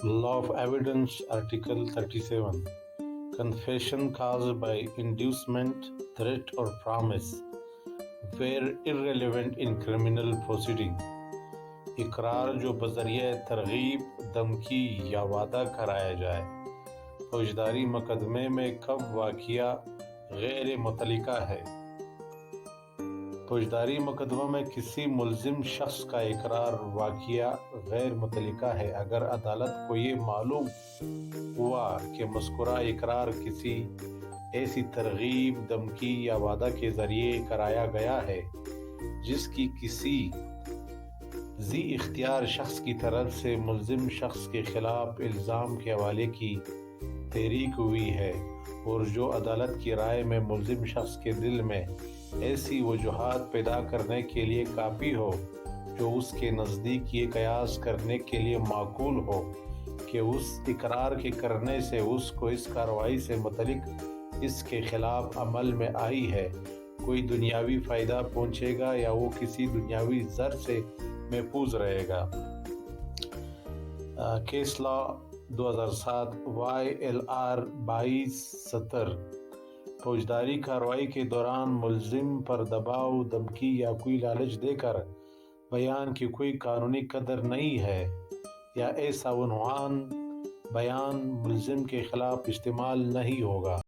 Law of Evidence, Article 37. Confession caused by inducement, threat or promise were irrelevant in criminal proceeding. اقرار جو بذریعہ ترغیب، دھمکی یا وعدہ کرایا جائے فوجداری مقدمے میں کب واقعہ غیر متعلقہ ہے؟ فوجداری مقدمہ میں کسی ملزم شخص کا اقرار واقعہ غیر متعلقہ ہے اگر عدالت کو یہ معلوم ہوا کہ مذکورہ اقرار کسی ایسی ترغیب، دھمکی یا وعدہ کے ذریعے کرایا گیا ہے جس کی کسی ذی اختیار شخص کی طرف سے ملزم شخص کے خلاف الزام کے حوالے کی تحریک ہوئی ہے، اور جو عدالت کی رائے میں ملزم شخص کے دل میں ایسی وجوہات پیدا کرنے کے لیے کافی ہو جو اس کے نزدیک یہ قیاس کرنے کے لیے معقول ہو کہ اس اقرار کے کرنے سے اس کو اس کارروائی سے متعلق اس کے خلاف عمل میں آئی ہے کوئی دنیاوی فائدہ پہنچے گا یا وہ کسی دنیاوی ضرر سے محفوظ رہے گا۔ Case law 2007 YLR 2270۔ فوجداری کارروائی کے دوران ملزم پر دباؤ، دھمکی یا کوئی لالچ دے کر بیان کی کوئی قانونی قدر نہیں ہے، یا ایسا عنوان بیان ملزم کے خلاف استعمال نہیں ہوگا۔